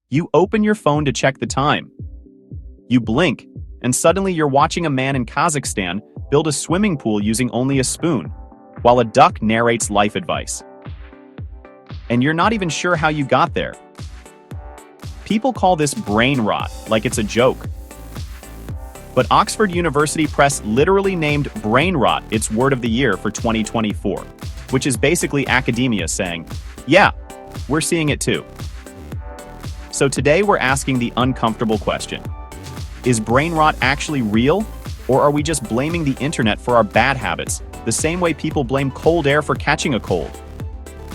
You open your phone to check the time. You blink, and suddenly you're watching a man in Kazakhstan build a swimming pool using only a spoon, while a duck narrates life advice. And you're not even sure how you got there. People call this brain rot, like it's a joke. But Oxford University Press literally named brain rot its word of the year for 2024, which is basically academia saying, yeah, we're seeing it too. So today we're asking the uncomfortable question. Is brain rot actually real, or are we just blaming the internet for our bad habits, the same way people blame cold air for catching a cold?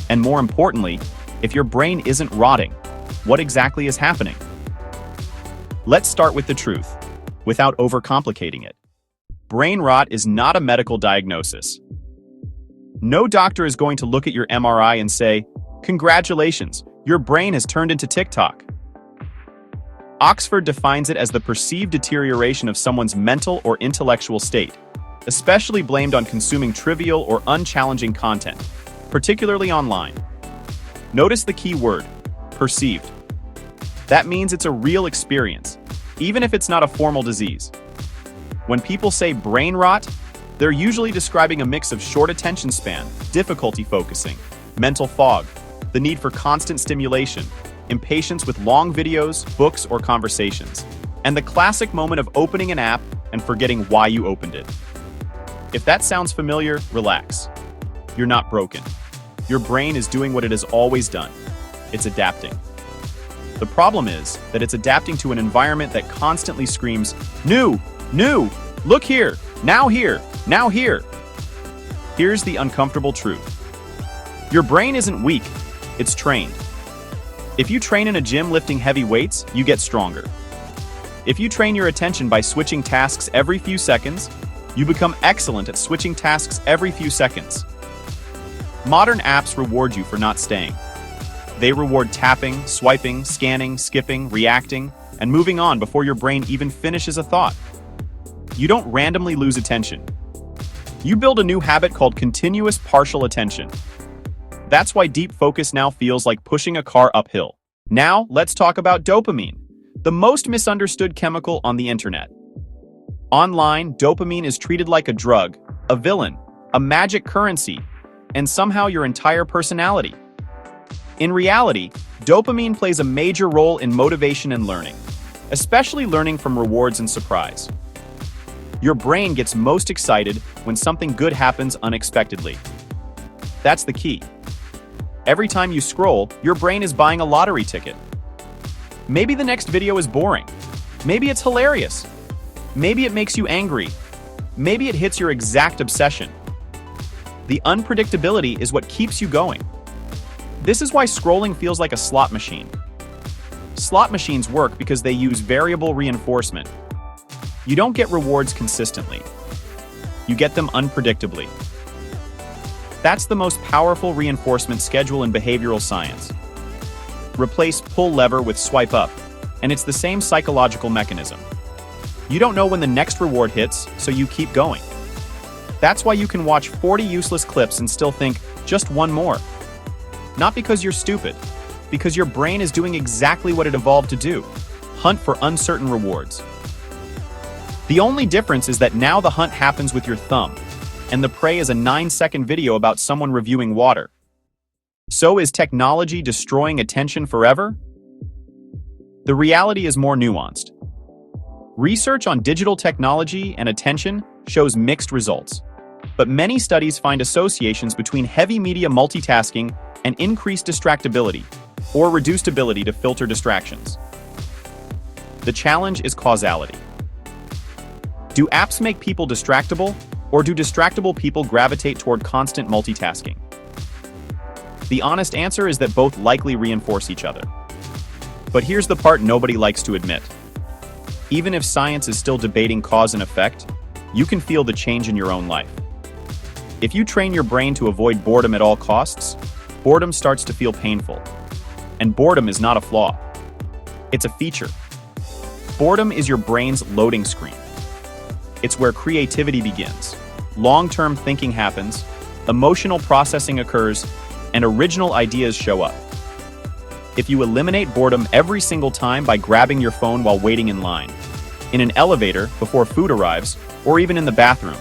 And more importantly, if your brain isn't rotting, what exactly is happening? Let's start with the truth, without overcomplicating it. Brain rot is not a medical diagnosis. No doctor is going to look at your MRI and say, "Congratulations, your brain has turned into TikTok." Oxford defines it as the perceived deterioration of someone's mental or intellectual state, especially blamed on consuming trivial or unchallenging content, particularly online. Notice the key word, perceived. That means it's a real experience, even if it's not a formal disease. When people say brain rot, they're usually describing a mix of short attention span, difficulty focusing, mental fog, the need for constant stimulation, impatience with long videos, books, or conversations, and the classic moment of opening an app and forgetting why you opened it. If that sounds familiar, relax. You're not broken. Your brain is doing what it has always done. It's adapting. The problem is that it's adapting to an environment that constantly screams, new, look here, now here, now here. Here's the uncomfortable truth. Your brain isn't weak, it's trained. If you train in a gym lifting heavy weights, you get stronger. If you train your attention by switching tasks every few seconds, you become excellent at switching tasks every few seconds. Modern apps reward you for not staying. They reward tapping, swiping, scanning, skipping, reacting, and moving on before your brain even finishes a thought. You don't randomly lose attention. You build a new habit called continuous partial attention. That's why deep focus now feels like pushing a car uphill. Now, let's talk about dopamine, the most misunderstood chemical on the internet. Online, dopamine is treated like a drug, a villain, a magic currency, and somehow your entire personality. In reality, dopamine plays a major role in motivation and learning, especially learning from rewards and surprise. Your brain gets most excited when something good happens unexpectedly. That's the key. Every time you scroll, your brain is buying a lottery ticket. Maybe the next video is boring. Maybe it's hilarious. Maybe it makes you angry. Maybe it hits your exact obsession. The unpredictability is what keeps you going. This is why scrolling feels like a slot machine. Slot machines work because they use variable reinforcement. You don't get rewards consistently. You get them unpredictably. That's the most powerful reinforcement schedule in behavioral science. Replace pull lever with swipe up, and it's the same psychological mechanism. You don't know when the next reward hits, so you keep going. That's why you can watch 40 useless clips and still think, just one more. Not because you're stupid, because your brain is doing exactly what it evolved to do: hunt for uncertain rewards. The only difference is that now the hunt happens with your thumb, and the prey is a 9-second video about someone reviewing water. So is technology destroying attention forever? The reality is more nuanced. Research on digital technology and attention shows mixed results, but many studies find associations between heavy media multitasking and increased distractibility, or reduced ability to filter distractions. The challenge is causality. Do apps make people distractible, or do distractible people gravitate toward constant multitasking? The honest answer is that both likely reinforce each other. But here's the part nobody likes to admit. Even if science is still debating cause and effect, you can feel the change in your own life. If you train your brain to avoid boredom at all costs, boredom starts to feel painful. And boredom is not a flaw. It's a feature. Boredom is your brain's loading screen. It's where creativity begins. Long-term thinking happens, emotional processing occurs, and original ideas show up. if you eliminate boredom every single time by grabbing your phone while waiting in line, in an elevator before food arrives, or even in the bathroom,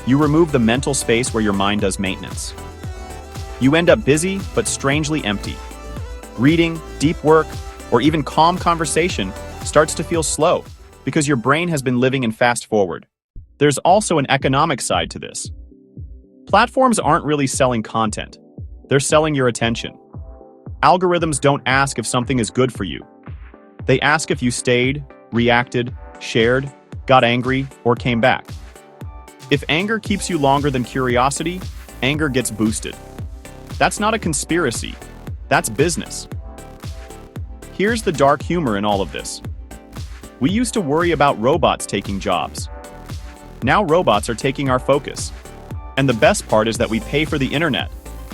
you remove the mental space where your mind does maintenance. You end up busy but strangely empty. Reading, deep work, or even calm conversation starts to feel slow because your brain has been living in fast forward. There's also an economic side to this. Platforms aren't really selling content. They're selling your attention. Algorithms don't ask if something is good for you. They ask if you stayed, reacted, shared, got angry, or came back. If anger keeps you longer than curiosity, anger gets boosted. That's not a conspiracy. That's business. Here's the dark humor in all of this. We used to worry about robots taking jobs. Now robots are taking our focus. And the best part is that we pay for the internet,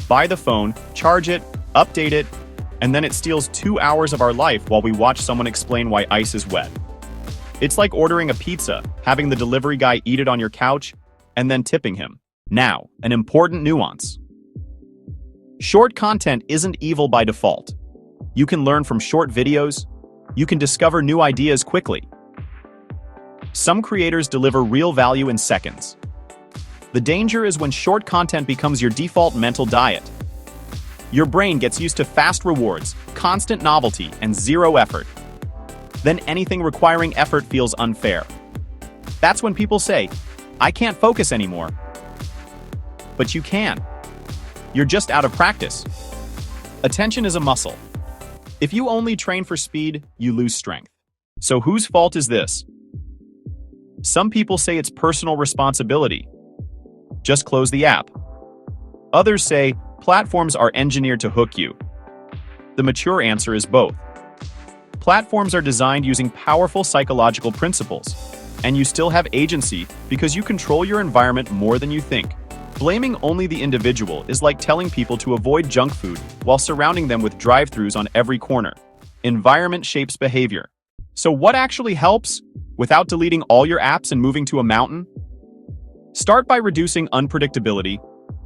buy the phone, charge it, update it, and then it steals 2 hours of our life while we watch someone explain why ice is wet. It's like ordering a pizza, having the delivery guy eat it on your couch, and then tipping him. Now, an important nuance. Short content isn't evil by default. You can learn from short videos. You can discover new ideas quickly. Some creators deliver real value in seconds. The danger is when short content becomes your default mental diet. Your brain gets used to fast rewards, constant novelty, and zero effort. Then anything requiring effort feels unfair. That's when people say, "I can't focus anymore." But you can. You're just out of practice. Attention is a muscle. If you only train for speed, you lose strength. So whose fault is this? Some people say it's personal responsibility. Just close the app. Others say platforms are engineered to hook you. The mature answer is both. Platforms are designed using powerful psychological principles, and you still have agency because you control your environment more than you think. Blaming only the individual is like telling people to avoid junk food while surrounding them with drive-thrus on every corner. Environment shapes behavior. So what actually helps? Without deleting all your apps and moving to a mountain? Start by reducing unpredictability,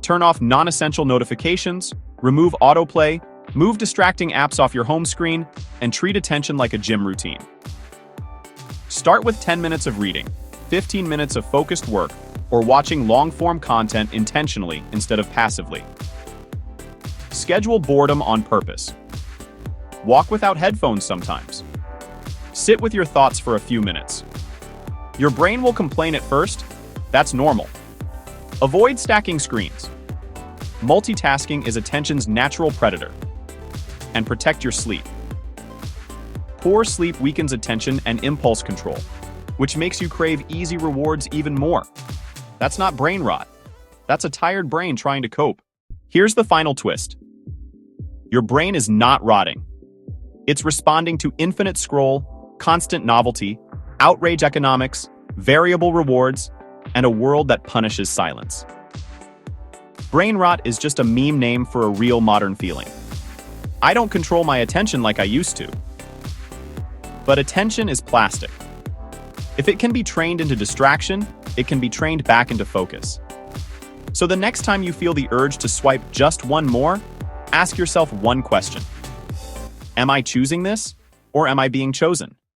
turn off non-essential notifications, remove autoplay, move distracting apps off your home screen, and treat attention like a gym routine. Start with 10 minutes of reading, 15 minutes of focused work, or watching long-form content intentionally instead of passively. Schedule boredom on purpose. Walk without headphones sometimes. Sit with your thoughts for a few minutes. Your brain will complain at first. That's normal. Avoid stacking screens. Multitasking is attention's natural predator. And protect your sleep. Poor sleep weakens attention and impulse control, which makes you crave easy rewards even more. That's not brain rot. That's a tired brain trying to cope. Here's the final twist. Your brain is not rotting. It's responding to infinite scroll, constant novelty, outrage economics, variable rewards, and a world that punishes silence. Brain rot is just a meme name for a real modern feeling. I don't control my attention like I used to. But attention is plastic. If it can be trained into distraction, it can be trained back into focus. So the next time you feel the urge to swipe just one more, ask yourself one question. Am I choosing this, or am I being chosen?